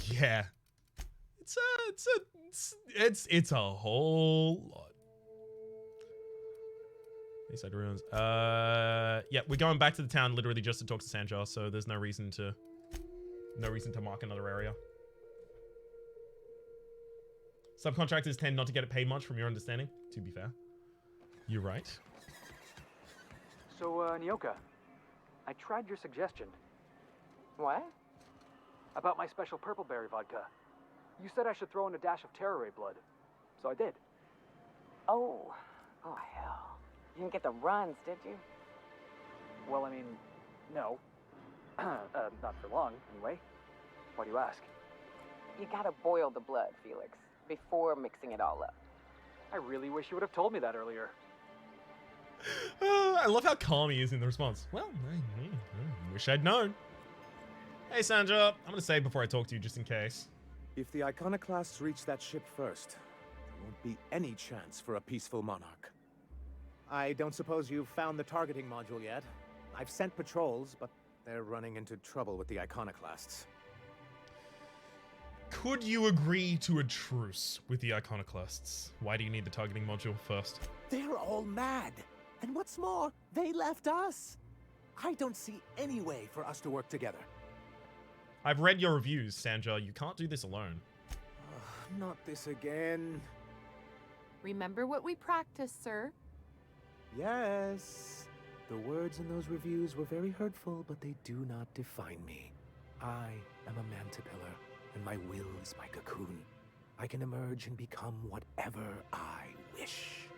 Yeah. It's a whole lot. These side ruins. Yeah, we're going back to the town literally just to talk to Sanjar, so there's no reason to mark another area. Subcontractors tend not to get paid much, from your understanding, to be fair. You're right. So, Nyoka, I tried your suggestion. What? About my special purple berry vodka. You said I should throw in a dash of Terror Ray blood. So I did. Oh hell. You didn't get the runs, did you? Well, I mean, no. Not for long, anyway. Why do you ask? You gotta boil the blood, Felix, before mixing it all up. I really wish you would have told me that earlier. I love how calm he is in the response. Well, I wish I'd known. Hey, Sandra. I'm gonna say before I talk to you, just in case. If the iconoclasts reach that ship first, there won't be any chance for a peaceful monarch. I don't suppose you've found the targeting module yet. I've sent patrols, but they're running into trouble with the iconoclasts. Could you agree to a truce with the iconoclasts? Why do you need the targeting module first? They're all mad. And what's more, they left us. I don't see any way for us to work together. I've read your reviews, Sandra. You can't do this alone. Not this again. Remember what we practiced, sir. Yes. The words in those reviews were very hurtful, but they do not define me. I am a mantipillar, and my will is my cocoon. I can emerge and become whatever I wish.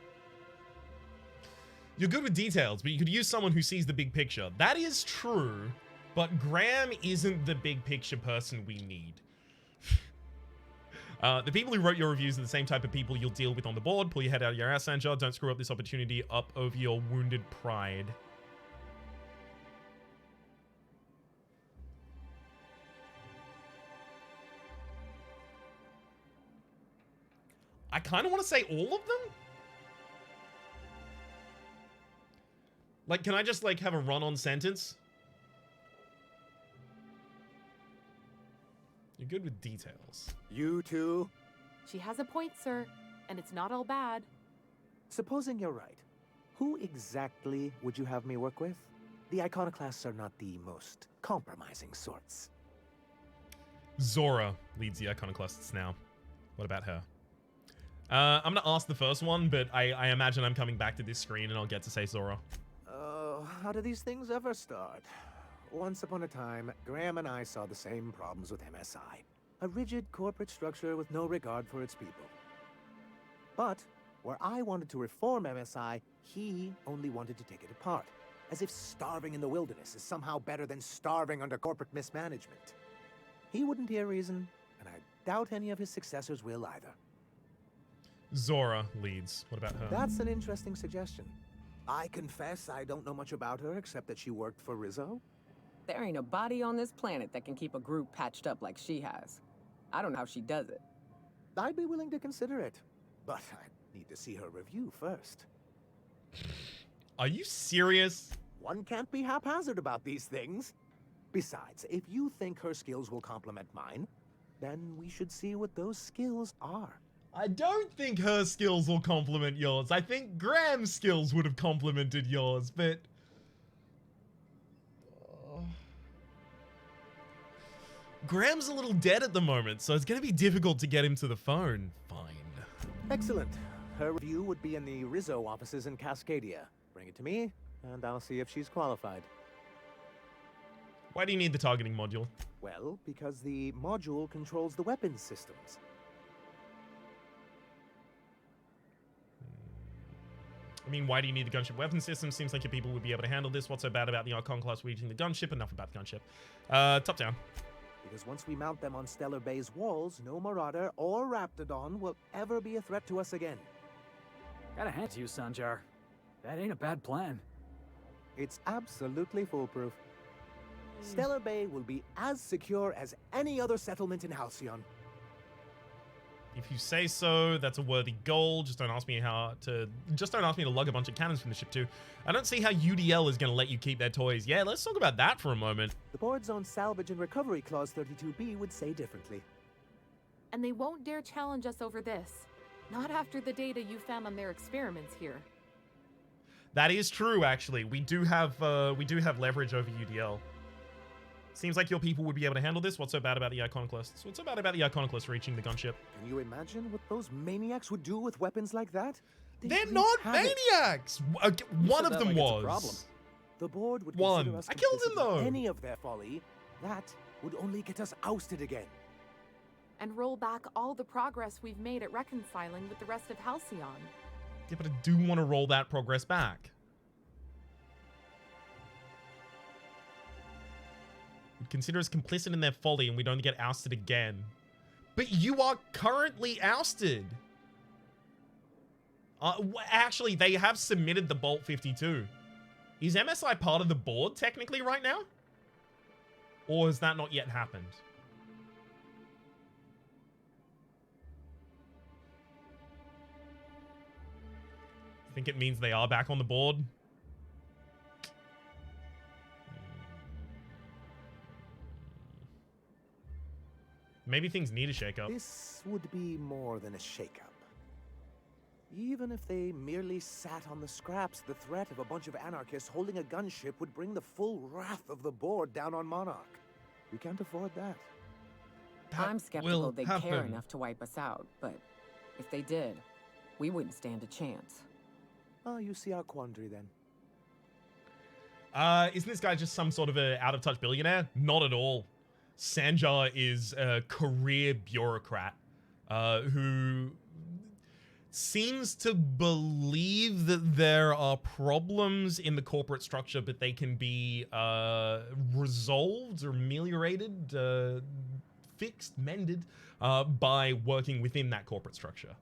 You're good with details, but you could use someone who sees the big picture. That is true, but Graham isn't the big picture person we need. The people who wrote your reviews are the same type of people you'll deal with on the board. Pull your head out of your ass, Sanjar. Don't screw up this opportunity up over your wounded pride. I kind of want to say all of them. Like, can I just, like, have a run-on sentence? You're good with details. You too? She has a point, sir, and it's not all bad. Supposing you're right, who exactly would you have me work with? The iconoclasts are not the most compromising sorts. Zora leads the iconoclasts now. What about her? I'm gonna ask the first one, but I imagine I'm coming back to this screen and I'll get to say Zora. How do these things ever start? Once upon a time, Graham and I saw the same problems with MSI. A rigid corporate structure with no regard for its people. But, where I wanted to reform MSI, he only wanted to take it apart. As if starving in the wilderness is somehow better than starving under corporate mismanagement. He wouldn't hear reason, and I doubt any of his successors will either. Zora leads. What about her? That's an interesting suggestion. I confess I don't know much about her except that she worked for Rizzo. There ain't a body on this planet that can keep a group patched up like she has. I don't know how she does it. I'd be willing to consider it, but I need to see her review first. Are you serious? One can't be haphazard about these things. Besides, if you think her skills will complement mine, then we should see what those skills are. I don't think her skills will complement yours. I think Graham's skills would have complemented yours, but... Graham's a little dead at the moment, so it's going to be difficult to get him to the phone. Fine. Excellent. Her review would be in the Rizzo offices in Cascadia. Bring it to me, and I'll see if she's qualified. Why do you need the targeting module? Well, because the module controls the weapons systems. I mean, why do you need the gunship weapon system? Seems like your people would be able to handle this. What's so bad about the Archon class reaching the gunship? Enough about the gunship. Top down. Because once we mount them on Stellar Bay's walls, no Marauder or Raptidon will ever be a threat to us again. Gotta hand to you, Sanjar. That ain't a bad plan. It's absolutely foolproof. Stellar Bay will be as secure as any other settlement in Halcyon. If you say so, that's a worthy goal. Just don't ask me to lug a bunch of cannons from the ship too. I don't see how UDL is going to let you keep their toys. Yeah, let's talk about that for a moment. The board's own salvage and recovery clause 32B would say differently. And they won't dare challenge us over this. Not after the data you found on their experiments here. That is true, actually. We do have leverage over UDL. Seems like your people would be able to handle this. What's so bad about the Iconoclasts? What's so bad about the Iconoclasts reaching the gunship? Can you imagine what those maniacs would do with weapons like that? They're not maniacs! One of them a problem. was. The board would One. consider us I killed him, complicit though. in any of their folly. That would only get us ousted again. And roll back all the progress we've made at reconciling with the rest of Halcyon. Yeah, but I do want to roll that progress back. Would consider us complicit in their folly and we don't get ousted again. But you are currently ousted. Actually, they have submitted the Bolt 52. Is MSI part of the board technically right now? Or has that not yet happened? I think it means they are back on the board. Maybe things need a shakeup. This would be more than a shakeup. Even if they merely sat on the scraps, the threat of a bunch of anarchists holding a gunship would bring the full wrath of the board down on Monarch. We can't afford that. I'm skeptical they care enough to wipe us out, but if they did, we wouldn't stand a chance. Oh, you see our quandary then. Isn't this guy just some sort of a out-of-touch billionaire? Not at all. Sanjar is a career bureaucrat who seems to believe that there are problems in the corporate structure, but they can be resolved or ameliorated, fixed, mended by working within that corporate structure.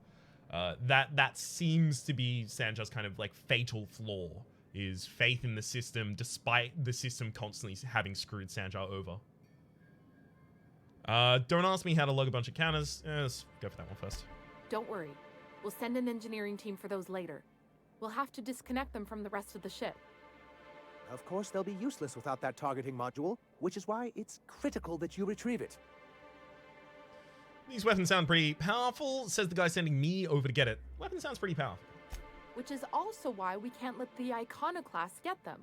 That seems to be Sanjar's kind of like fatal flaw, is faith in the system despite the system constantly having screwed Sanjar over. Don't ask me how to lug a bunch of counters. Let's go for that one first. Don't worry. We'll send an engineering team for those later. We'll have to disconnect them from the rest of the ship. Of course, they'll be useless without that targeting module, which is why it's critical that you retrieve it. These weapons sound pretty powerful, says the guy sending me over to get it. Weapon sounds pretty powerful. Which is also why we can't let the Iconoclasts get them.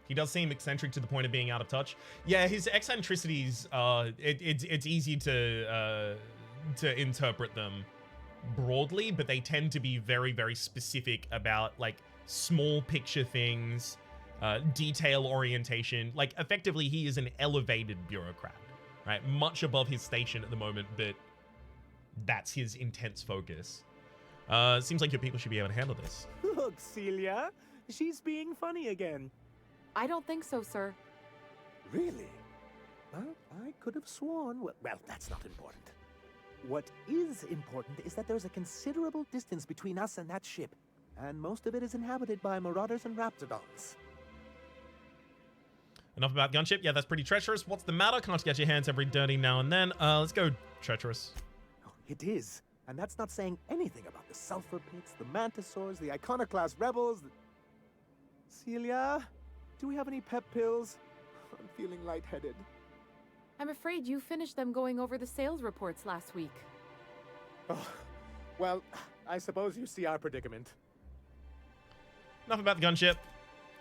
He does seem eccentric to the point of being out of touch. Yeah, his eccentricities, it's easy to interpret them broadly, but they tend to be very, very specific about like small picture things, detail orientation. Like effectively, he is an elevated bureaucrat, right? Much above his station at the moment, but that's his intense focus. Seems like your people should be able to handle this. Look, Celia, she's being funny again. I don't think so, sir. Really? Well, I could have sworn... Well, that's not important. What is important is that there's a considerable distance between us and that ship, and most of it is inhabited by marauders and raptidons. Enough about gunship. Yeah, that's pretty treacherous. What's the matter? Can't you get your hands every dirty now and then? Let's go treacherous. Oh, it is. And that's not saying anything about the sulfur pits, the mantisaurs, the iconoclast rebels. Celia, do we have any pep pills? I'm feeling lightheaded. I'm afraid you finished them going over the sales reports last week. Oh, well, I suppose you see our predicament. Enough about the gunship.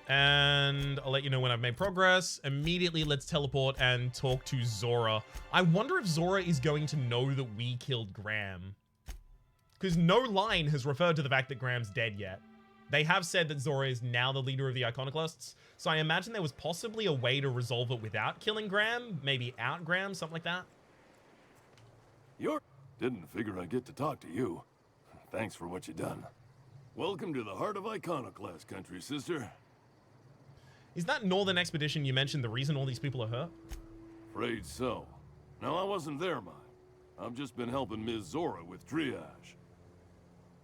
And I'll let you know when I've made progress. Immediately, let's teleport and talk to Zora. I wonder if Zora is going to know that we killed Graham. Because no line has referred to the fact that Graham's dead yet. They have said that Zora is now the leader of the Iconoclasts, so I imagine there was possibly a way to resolve it without killing Graham, maybe out Graham, something like that. Didn't figure I'd get to talk to you. Thanks for what you done. Welcome to the heart of Iconoclast country, sister. Is that Northern Expedition you mentioned the reason all these people are hurt? Afraid so. No, I wasn't there, mine. I've just been helping Ms. Zora with triage.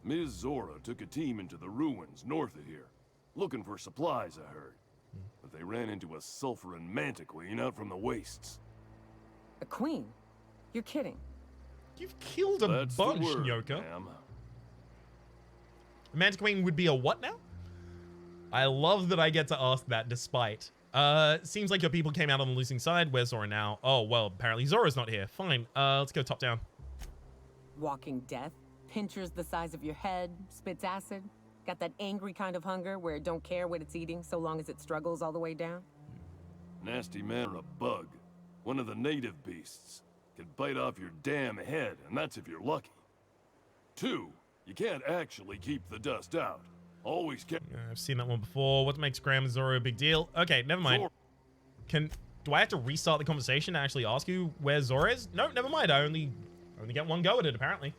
Ms. Zora took a team into the ruins north of here, looking for supplies, I heard. But they ran into a sulfurin mantiqueen out from the wastes. A queen? You're kidding. You've killed a That's the bunch, word, Nyoka. ma'am. Manta Queen would be a what now? I love that I get to ask that despite. Seems like your people came out on the losing side. Where's Zora now? Oh, well, apparently Zora's not here. Fine. Let's go top down. Walking death, pinchers the size of your head, spits acid. Got that angry kind of hunger where it don't care what it's eating so long as it struggles all the way down. Nasty man or a bug. One of the native beasts. Can bite off your damn head, and that's if you're lucky. 2, you can't actually keep the dust out. Always kept. I've seen that one before. What makes Graham and Zora a big deal? Okay, never mind. Do I have to restart the conversation to actually ask you where Zora is? No, never mind. I only get one go at it, apparently.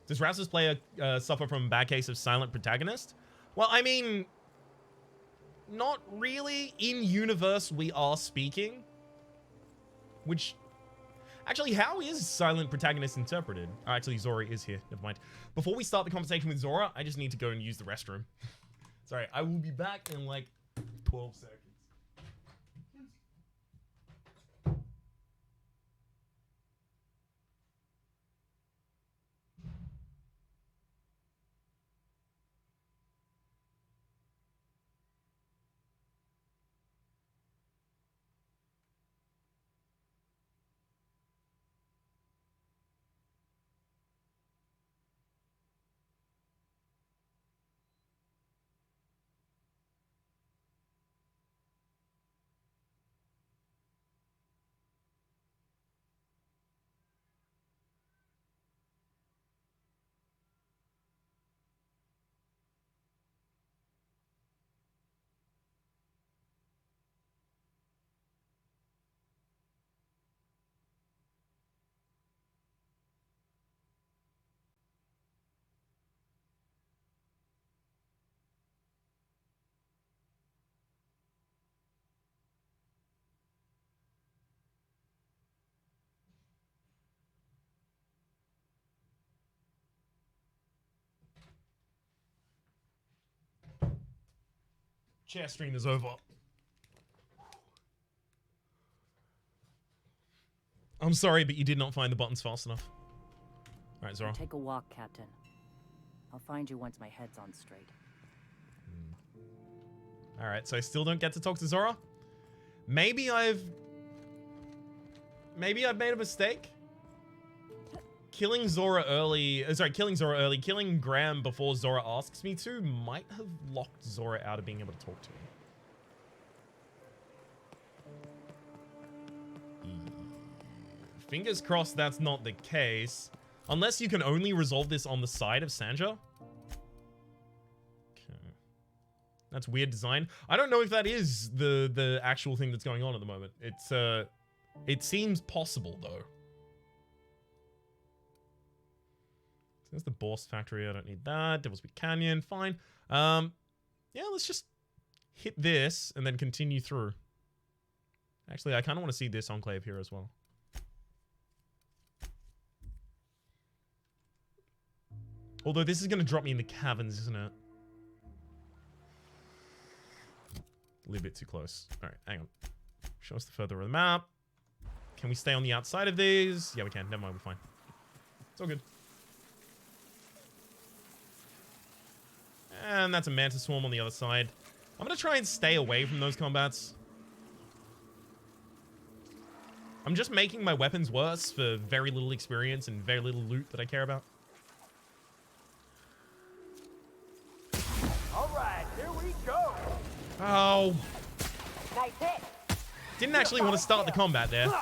Does Rhapsody's player suffer from a bad case of silent protagonist? Well, I mean, not really. In universe, we are speaking. Which, actually, how is silent protagonist interpreted? Oh, actually, Zora is here. Never mind. Before we start the conversation with Zora, I just need to go and use the restroom. Sorry, I will be back in like 12 seconds. Chair stream is over. I'm sorry, but you did not find the buttons fast enough. All right, Zora. Take a walk, Captain. I'll find you once my head's on straight. All right, so I still don't get to talk to Zora. Maybe I've made a mistake. Killing Zora early, killing Graham before Zora asks me to might have locked Zora out of being able to talk to him. Fingers crossed that's not the case. Unless you can only resolve this on the side of Sanja. Okay. That's weird design. I don't know if that is the actual thing that's going on at the moment. It seems possible though. There's the Borst factory. I don't need that. Devil's Peak Canyon. Fine. Yeah, let's just hit this and then continue through. Actually, I kind of want to see this enclave here as well. Although this is going to drop me in the caverns, isn't it? A little bit too close. All right, hang on. Show us the further of the map. Can we stay on the outside of these? Yeah, we can. Never mind, we're fine. It's all good. And that's a Mantis Swarm on the other side. I'm going to try and stay away from those combats. I'm just making my weapons worse for very little experience and very little loot that I care about. All right, here we go. Oh. Nice hit. Didn't actually want to start the combat there. Don't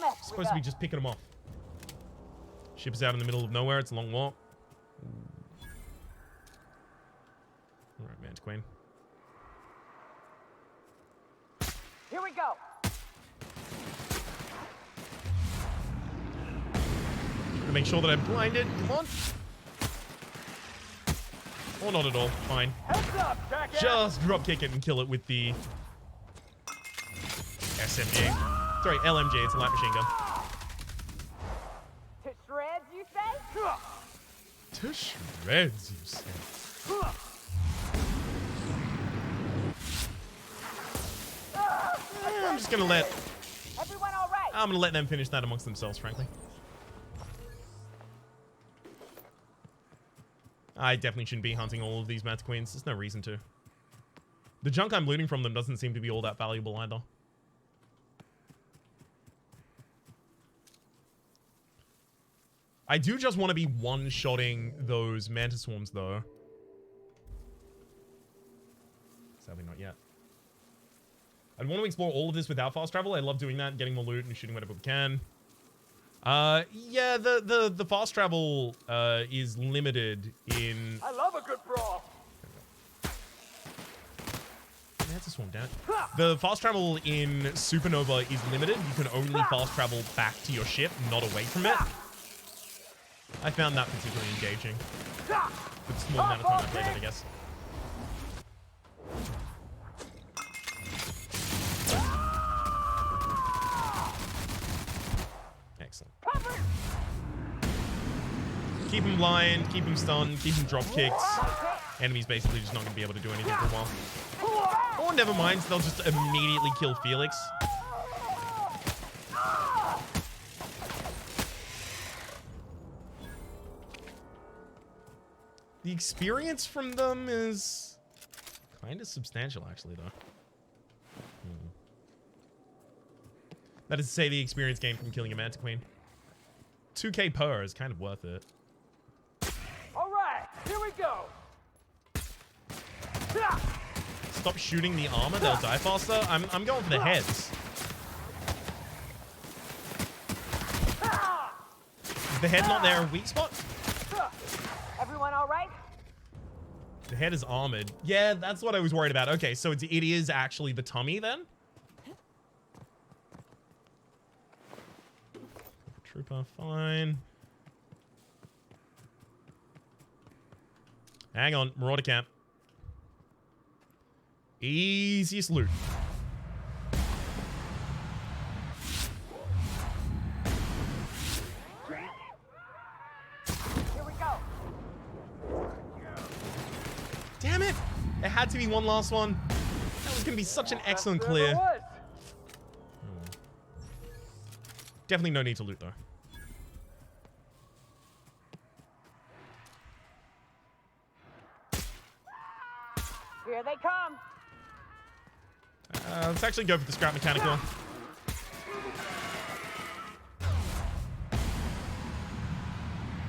mess with Supposed to be just picking them off. Ship is out in the middle of nowhere. It's a long walk. All right, Manta Queen. Here we go. To make sure that I'm blinded. Come on. Or not at all. Fine. Heads up, jackass. Just drop kick it and kill it with the SMG. Sorry, LMG. It's a light machine gun. To shreds, you say? To shreds, you say. I'm just gonna let. Everyone all right? I'm gonna let them finish that amongst themselves, frankly. I definitely shouldn't be hunting all of these Mantiqueens. There's no reason to. The junk I'm looting from them doesn't seem to be all that valuable either. I do just want to be one-shotting those Manta Swarms, though. Sadly, not yet. I'd want to explore all of this without fast travel. I love doing that, getting more loot and shooting whatever we can. Yeah, the fast travel is limited in... I love a good brawl. That's a swarm down. The fast travel in Supernova is limited. You can only fast travel back to your ship, not away from it. I found that particularly engaging. With the small amount of time I played it, I guess. Excellent. Keep him blind, keep him stunned, keep him drop kicks. Enemy's basically just not going to be able to do anything for a while. Or never mind, they'll just immediately kill Felix. The experience from them is kind of substantial, actually, though. That is to say, the experience gained from killing a Mantiqueen. 2k per is kind of worth it. All right, here we go. Stop shooting the armor, they'll die faster. I'm going for the heads. Is the head not their weak spot? Everyone all right? The head is armored. Yeah, that's what I was worried about. Okay, so it is actually the tummy then? Trooper, fine. Hang on, Marauder camp. Easiest loot. Here we go. Damn it! There had to be one last one. That was going to be such an excellent clear. Definitely no need to loot, though. Here they come. Let's actually go for the scrap mechanical.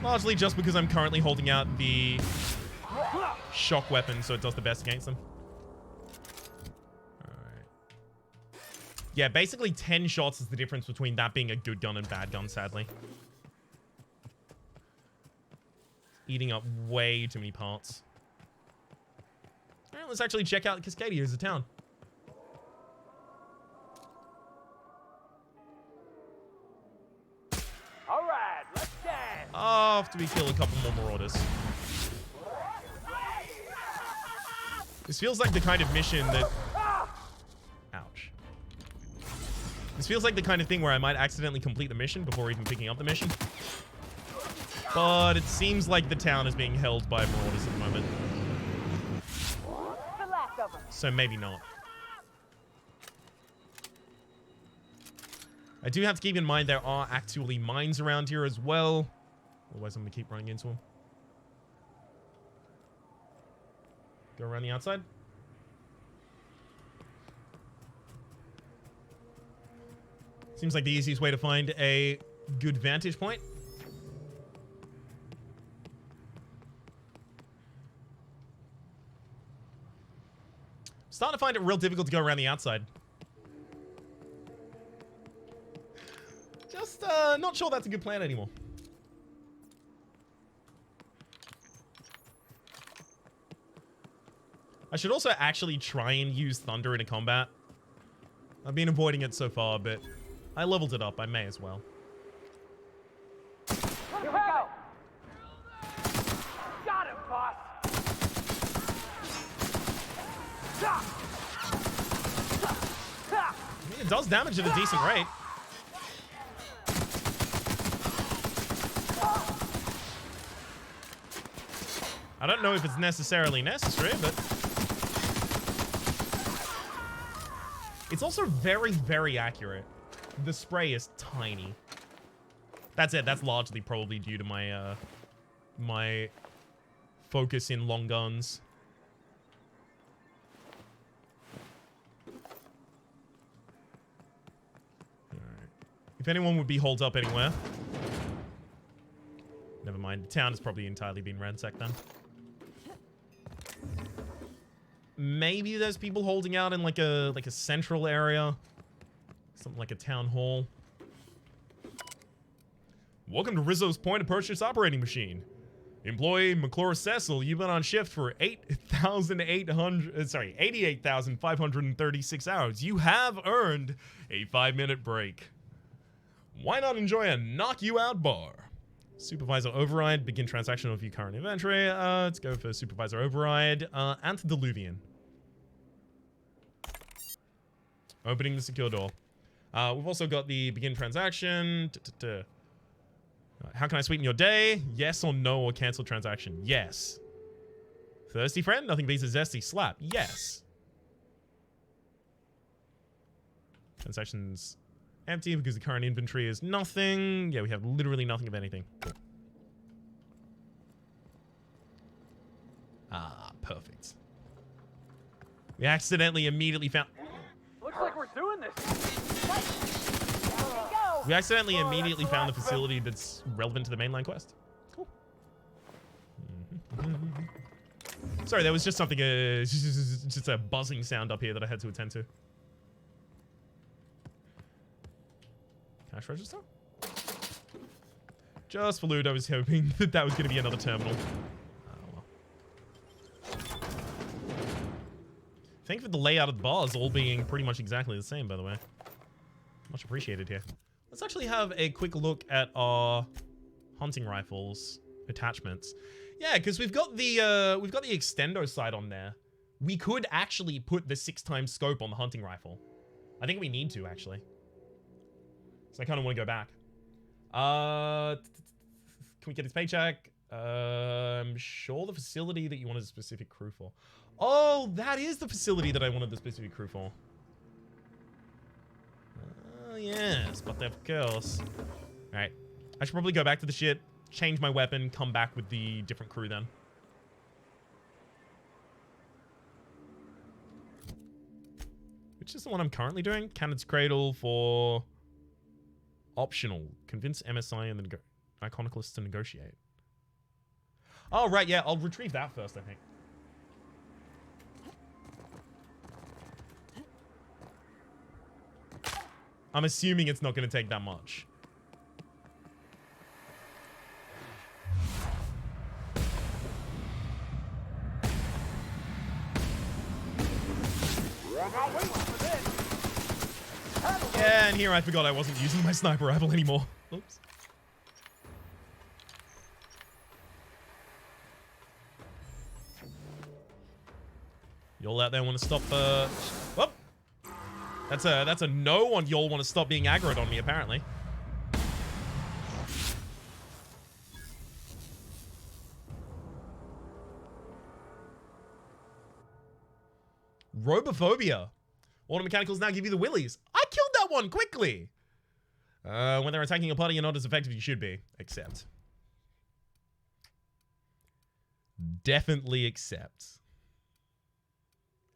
Largely just because I'm currently holding out the shock weapon, so it does the best against them. Alright. Yeah, basically 10 shots is the difference between that being a good gun and bad gun, sadly. Eating up way too many parts. Alright, let's actually check out Cascadia as a town. Alright, let's dance. After we kill a couple more Marauders. This feels like the kind of mission that... Ouch. This feels like the kind of thing where I might accidentally complete the mission before even picking up the mission. But it seems like the town is being held by Marauders at the moment. The last of them. So maybe not. I do have to keep in mind there are actually mines around here as well. Otherwise I'm going to keep running into them. Go around the outside. Seems like the easiest way to find a good vantage point. Starting to find it real difficult to go around the outside. Just not sure that's a good plan anymore. I should also actually try and use thunder in a combat. I've been avoiding it so far, but I leveled it up. I may as well. Here we go. Got him, boss. I mean, it does damage at a decent rate. I don't know if it's necessarily necessary, but... It's also very, very accurate. The spray is tiny. That's it. That's largely probably due to my my focus in long guns. Alright. If anyone would be holed up anywhere. Never mind. The town has probably entirely been ransacked then. Maybe there's people holding out in like a central area. Something like a town hall. Welcome to Rizzo's point of purchase operating machine. Employee McClure Cecil, you've been on shift for 88,536 hours. You have earned a 5-minute break. Why not enjoy a knock you out bar? Supervisor override, begin transaction of your current inventory. Let's go for supervisor override. Antediluvian. Opening the secure door. We've also got the begin transaction. How can I sweeten your day? Yes or no or cancel transaction? Yes. Thirsty friend? Nothing beats a zesty slap. Yes. Transactions empty because the current inventory is nothing. Yeah, we have literally nothing of anything. Cool. Ah, perfect. We accidentally immediately found... Looks like we're doing this. We accidentally immediately found the facility that's relevant to the mainline quest. Cool. Sorry, there was just something, just a buzzing sound up here that I had to attend to. Cash register? Just for loot, I was hoping that that was going to be another terminal. Oh, well. Thank you for the layout of the bars all being pretty much exactly the same, by the way. Much appreciated here. Let's actually have a quick look at our hunting rifles attachments. Yeah, because we've got the extendo sight on there. We could actually put the 6x scope on the hunting rifle. I think we need to actually. So I kind of want to go back. Can we get his paycheck? I'm sure the facility that you wanted a specific crew for. Oh, that is the facility that I wanted the specific crew for. Yes, but of course. Alright. I should probably go back to the shit, change my weapon, come back with the different crew then. Which is the one I'm currently doing? Cannon's Cradle for... optional. Convince MSI and the Iconiclist to negotiate. Oh, right, yeah. I'll retrieve that first, I think. I'm assuming it's not going to take that much. Yeah, and here I forgot I wasn't using my sniper rifle anymore. Oops. Y'all out there want to stop, whoop. That's a no on y'all want to stop being aggroed on me, apparently. Robophobia. Auto mechanicals now give you the willies. I killed that one quickly. When they're attacking a party, you're not as effective as you should be. Accept. Definitely accept.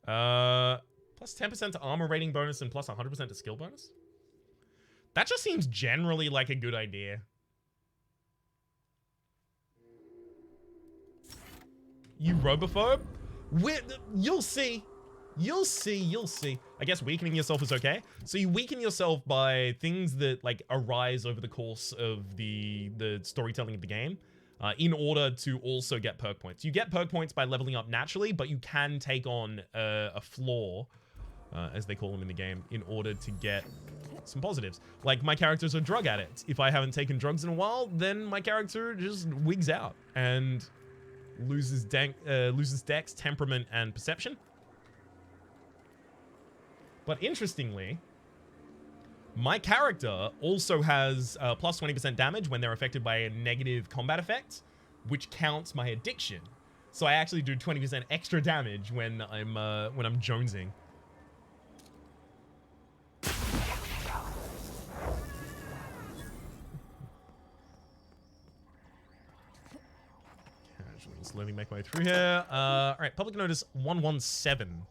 Plus 10% to armor rating bonus and plus 100% to skill bonus? That just seems generally like a good idea. You robophobe? You'll see. You'll see, you'll see. I guess weakening yourself is okay. So you weaken yourself by things that like arise over the course of the storytelling of the game in order to also get perk points. You get perk points by leveling up naturally, but you can take on a flaw, as they call them in the game, in order to get some positives. Like my character's a drug addict. If I haven't taken drugs in a while, then my character just wigs out and loses dex, temperament, and perception. But interestingly, my character also has plus 20% damage when they're affected by a negative combat effect, which counts my addiction. So I actually do 20% extra damage when I'm jonesing. slowly make my way through here. All right, public notice 117.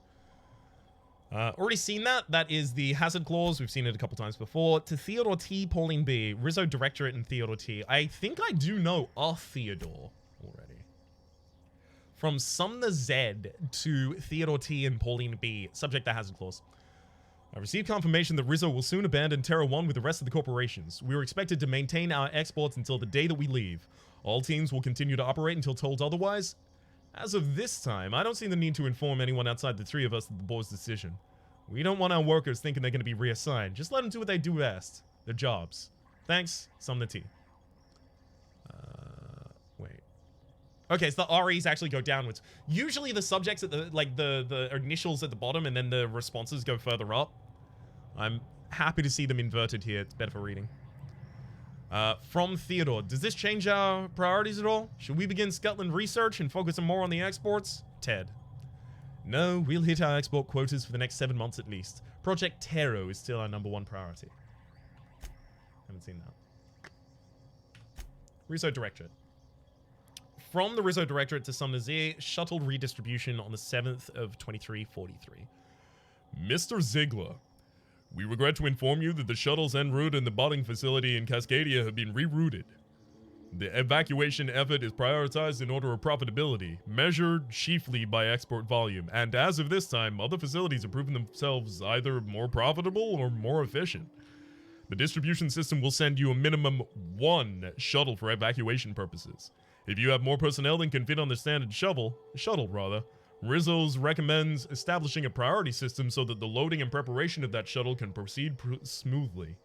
Already seen that. That is the hazard clause. We've seen it a couple times before. To Theodore T, Pauline B, Rizzo Directorate, and Theodore T. I think I do know a Theodore already. From Sumner Z to Theodore T and Pauline B, subject to hazard clause. I received confirmation that Rizzo will soon abandon Terra 1 with the rest of the corporations. We are expected to maintain our exports until the day that we leave. All teams will continue to operate until told otherwise. As of this time, I don't see the need to inform anyone outside the three of us of the board's decision. We don't want our workers thinking they're going to be reassigned. Just let them do what they do best. Their jobs. Thanks, Sumner T. Wait. Okay, so the REs actually go downwards. Usually the subjects at the, like, the initials at the bottom and then the responses go further up. I'm happy to see them inverted here. It's better for reading. From Theodore, does this change our priorities at all? Should we begin Scotland research and focus more on the exports? Ted. No, we'll hit our export quotas for the next 7 months at least. Project Taro is still our #1 priority. Haven't seen that. Rizzo Directorate. From the Rizzo Directorate to Sumner Z, shuttle redistribution on the 7th of 2343. Mr. Ziegler, we regret to inform you that the shuttle's en route and the botting facility in Cascadia have been rerouted. The evacuation effort is prioritized in order of profitability, measured chiefly by export volume, and as of this time, other facilities have proven themselves either more profitable or more efficient. The distribution system will send you a minimum 1 shuttle for evacuation purposes. If you have more personnel than can fit on the standard shuttle, Rizzo's recommends establishing a priority system so that the loading and preparation of that shuttle can proceed smoothly.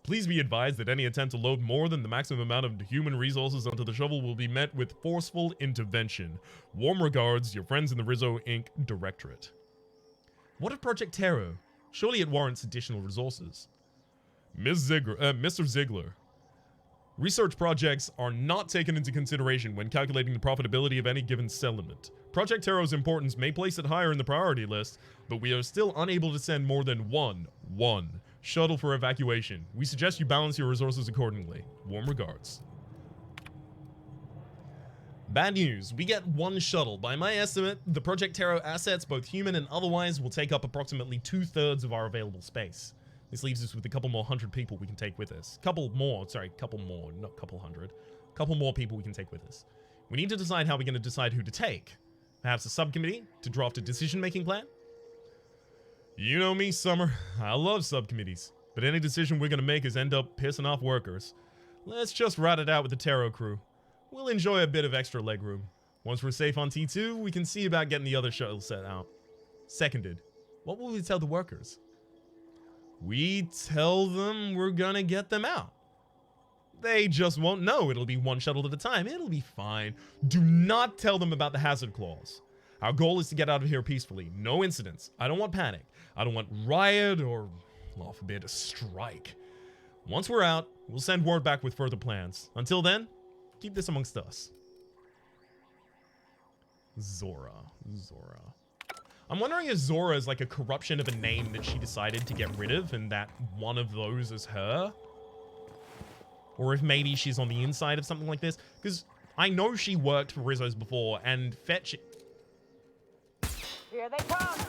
Please be advised that any attempt to load more than the maximum amount of human resources onto the shuttle will be met with forceful intervention. Warm regards, your friends in the Rizzo Inc. Directorate. What of Project Taro? Surely it warrants additional resources. Mr. Ziegler. Research projects are not taken into consideration when calculating the profitability of any given settlement. Project Taro's importance may place it higher in the priority list, but we are still unable to send more than one shuttle for evacuation. We suggest you balance your resources accordingly. Warm regards. Bad news. We get 1 shuttle. By my estimate, the Project Taro assets, both human and otherwise, will take up approximately 2/3 of our available space. This leaves us with a couple more 100 people we can take with us. Couple more, not couple hundred. Couple more people we can take with us. We need to decide how we're going to decide who to take. Perhaps a subcommittee to draft a decision-making plan? You know me, Summer. I love subcommittees. But any decision we're going to make is end up pissing off workers. Let's just ride it out with the Taro crew. We'll enjoy a bit of extra legroom. Once we're safe on T2, we can see about getting the other shuttle set out. Seconded. What will we tell the workers? We tell them we're gonna get them out. They just won't know. It'll be 1 shuttle at a time. It'll be fine. Do not tell them about the hazard clause. Our goal is to get out of here peacefully. No incidents. I don't want panic. I don't want riot or, Lord forbid, a strike. Once we're out, we'll send word back with further plans. Until then, keep this amongst us. Zora. I'm wondering if Zora is like a corruption of a name that she decided to get rid of and that one of those is her. Or if maybe she's on the inside of something like this. Because I know she worked for Rizzo's before and Fetch... Here they come!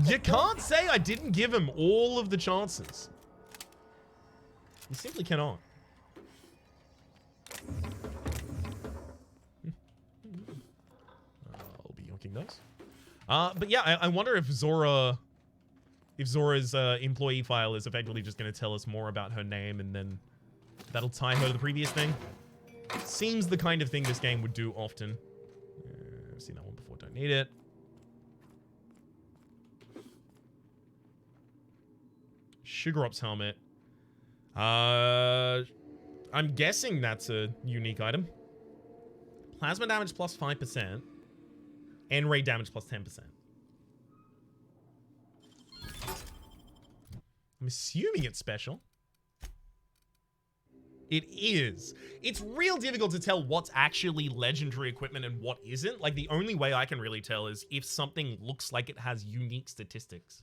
You can't say I didn't give him all of the chances. You simply cannot. I'll be yonking those. But yeah, I wonder if Zora's employee file is effectively just going to tell us more about her name and then that'll tie her to the previous thing. Seems the kind of thing this game would do often. I've seen that one before, don't need it. Sugar Up's helmet. I'm guessing that's a unique item. Plasma damage plus 5%. And ray damage plus 10%. I'm assuming it's special. It is. It's real difficult to tell what's actually legendary equipment and what isn't. Like, the only way I can really tell is if something looks like it has unique statistics.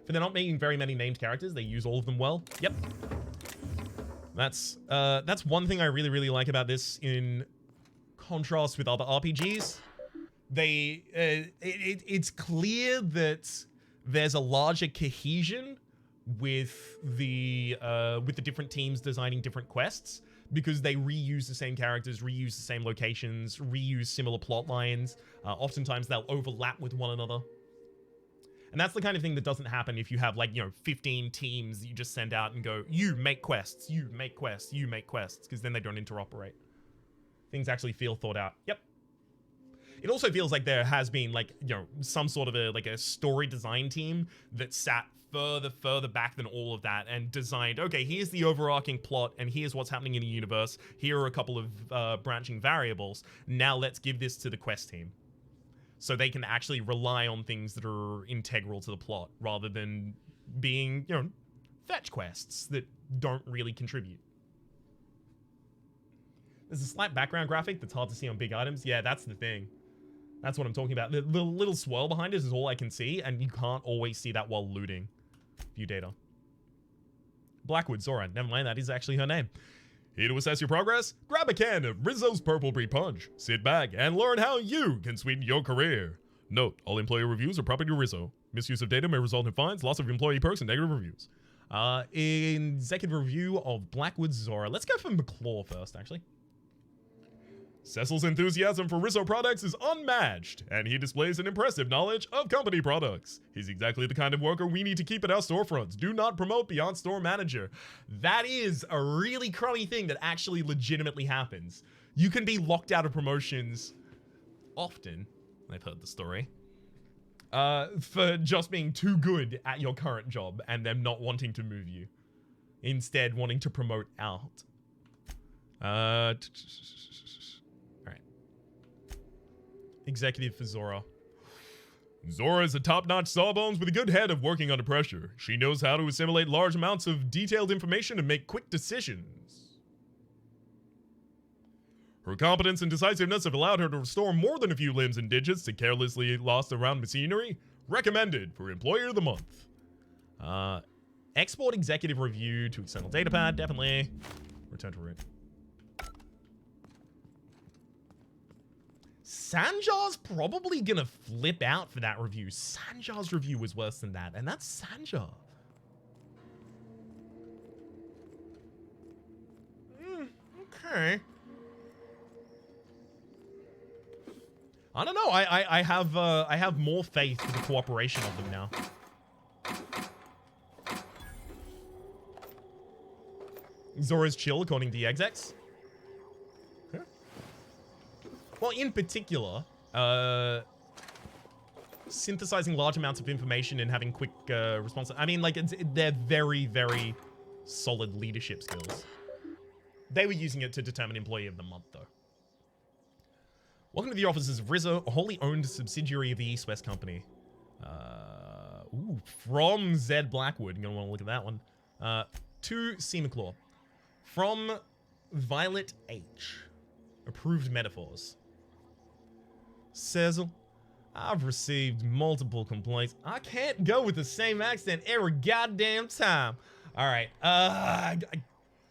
For there not being very many named characters, they use all of them well. Yep. That's one thing I really, really like about this in contrast with other RPGs. It's clear that there's a larger cohesion with the different teams designing different quests, because they reuse the same characters, reuse the same locations, reuse similar plot lines. Oftentimes they'll overlap with one another. And that's the kind of thing that doesn't happen if you have, like, 15 teams that you just send out and go, you make quests, you make quests, you make quests, because then they don't interoperate. Things actually feel thought out. Yep. It also feels like there has been, like, some sort of a story design team that sat further back than all of that and designed, okay, here's the overarching plot and here's what's happening in the universe. Here are a couple of branching variables. Now let's give this to the quest team, so they can actually rely on things that are integral to the plot rather than being, fetch quests that don't really contribute. There's a slight background graphic that's hard to see on big items. Yeah, that's the thing. That's what I'm talking about. The little swirl behind it is all I can see, and you can't always see that while looting. View data. Blackwood, Zora. Never mind, that is actually her name. Here to assess your progress? Grab a can of Rizzo's Purple Brie Punch. Sit back and learn how you can sweeten your career. Note, all employee reviews are property of Rizzo. Misuse of data may result in fines, loss of employee perks, and negative reviews. Executive review of Blackwood Zora. Let's go for McClaw first, actually. Cecil's enthusiasm for Rizzo products is unmatched, and he displays an impressive knowledge of company products. He's exactly the kind of worker we need to keep at our storefronts. Do not promote beyond store manager. That is a really crummy thing that actually legitimately happens. You can be locked out of promotions often, I've heard the story, for just being too good at your current job and them not wanting to move you. Instead, wanting to promote out. Executive for Zora. Zora is a top-notch sawbones with a good head of working under pressure. She knows how to assimilate large amounts of detailed information and make quick decisions. Her competence and decisiveness have allowed her to restore more than a few limbs and digits to carelessly lost around machinery. Recommended for Employer of the Month. Export executive review to external datapad, definitely. Return to root. Sanjar's probably gonna flip out for that review. Sanjar's review was worse than that, and that's Sanjar. Okay. I don't know. I have more faith in the cooperation of them now. Zora's chill, according to the execs. Well, in particular, synthesizing large amounts of information and having quick response. I mean, like, they're very, very solid leadership skills. They were using it to determine Employee of the Month, though. Welcome to the offices of Rizzo, a wholly owned subsidiary of the East West Company. From Zed Blackwood. You're going to want to look at that one. To Seamaclaw. From Violet H. Approved metaphors. Cecil, I've received multiple complaints. I can't go with the same accent every goddamn time. All right.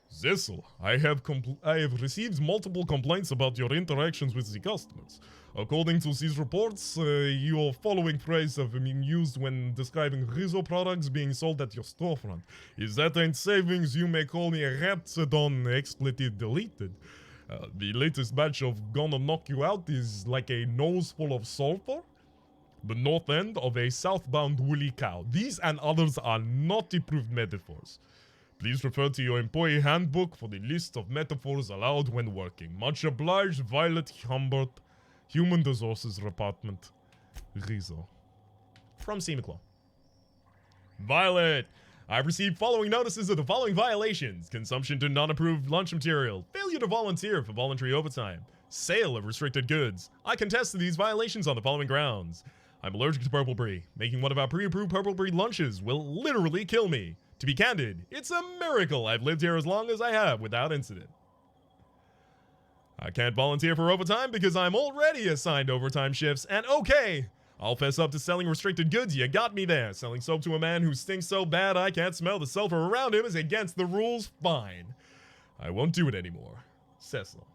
Cecil, I have received multiple complaints about your interactions with the customers. According to these reports, your following phrase have been used when describing Rizzo products being sold at your storefront. If that ain't savings, you may call me a Rhapsody expletive deleted. The latest batch of Gonna Knock You Out is like a nose full of sulfur. The north end of a southbound woolly cow. These and others are not approved metaphors. Please refer to your employee handbook for the list of metaphors allowed when working. Much obliged, Violet Humbert, Human Resources Department, Rizzo. From Seamaclaw. Violet, I've received following notices of the following violations: consumption to non-approved lunch material, failure to volunteer for voluntary overtime, sale of restricted goods. I contest to these violations on the following grounds. I'm allergic to Purple Brie. Making one of our pre-approved Purple Brie lunches will literally kill me. To be candid, it's a miracle I've lived here as long as I have without incident. I can't volunteer for overtime because I'm already assigned overtime shifts, and okay, I'll fess up to selling restricted goods. You got me there. Selling soap to a man who stinks so bad I can't smell the sulfur around him is against the rules. Fine. I won't do it anymore. Cecil.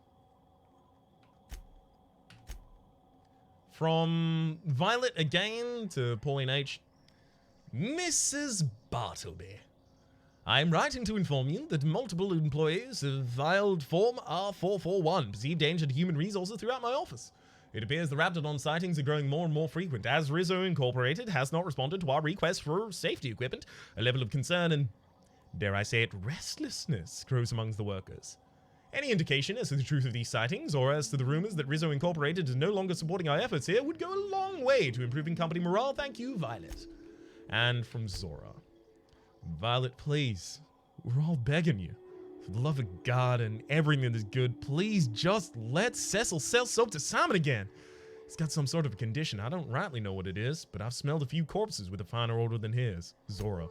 From Violet again to Pauline H. Mrs. Bartleby. I'm writing to inform you that multiple employees have filed Form R441, perceived danger to human resources throughout my office. It appears the Raptidon sightings are growing more and more frequent, as Rizzo Incorporated has not responded to our request for safety equipment. A level of concern and, dare I say it, restlessness grows amongst the workers. Any indication as to the truth of these sightings, or as to the rumors that Rizzo Incorporated is no longer supporting our efforts here, would go a long way to improving company morale. Thank you, Violet. And from Zora. Violet, please. We're all begging you. For the love of God and everything that is good, please just let Cecil sell soap to Simon again. He's got some sort of a condition. I don't rightly know what it is, but I've smelled a few corpses with a finer odor than his. Zora.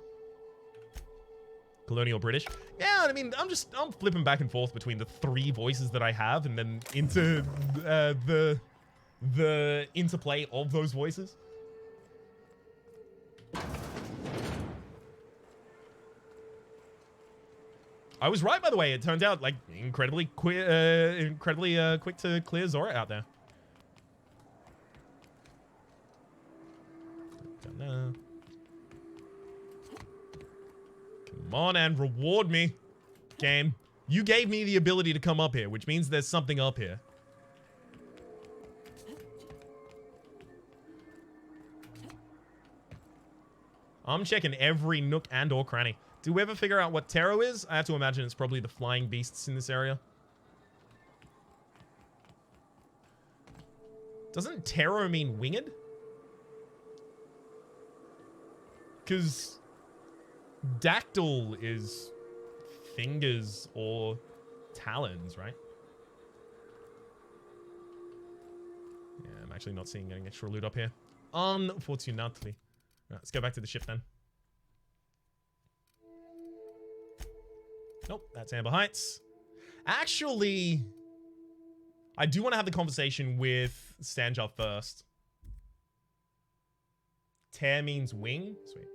Colonial British. Yeah, I mean, I'm flipping back and forth between the three voices that I have and then into the interplay of those voices. I was right, by the way. It turns out, like, incredibly quick to clear Zora out there. Come on and reward me, game. You gave me the ability to come up here, which means there's something up here. I'm checking every nook and or cranny. Do we ever figure out what Taro is? I have to imagine it's probably the flying beasts in this area. Doesn't Taro mean winged? Because dactyl is fingers or talons, right? Yeah, I'm actually not seeing any extra loot up here. Unfortunately. Right, let's go back to the ship then. Nope, that's Amber Heights. Actually, I do want to have the conversation with Sanja first. Tear means wing? Sweet.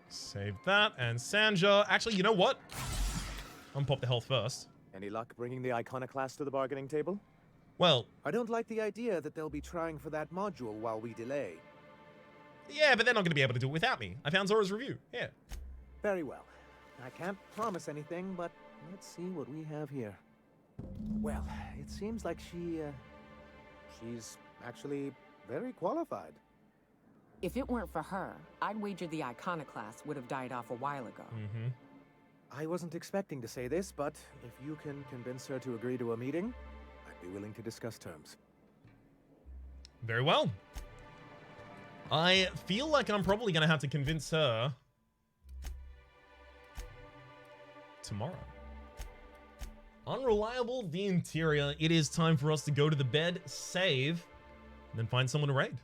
Save that, and Sanja. Actually, you know what? I'm gonna pop the health first. Any luck bringing the Iconoclast to the bargaining table? Well, I don't like the idea that they'll be trying for that module while we delay. yeah, but they're not going to be able to do it without me. I found Zora's review. Yeah. Very well. I can't promise anything, but let's see what we have here. Well, it seems like she's actually very qualified. If it weren't for her, I'd wager the Iconoclast would have died off a while ago. Mm-hmm. I wasn't expecting to say this, but if you can convince her to agree to a meeting, I'd be willing to discuss terms. Very well. I feel like I'm probably going to have to convince her tomorrow. Unreliable, the interior. It is time for us to go to the bed, save, and then find someone to raid.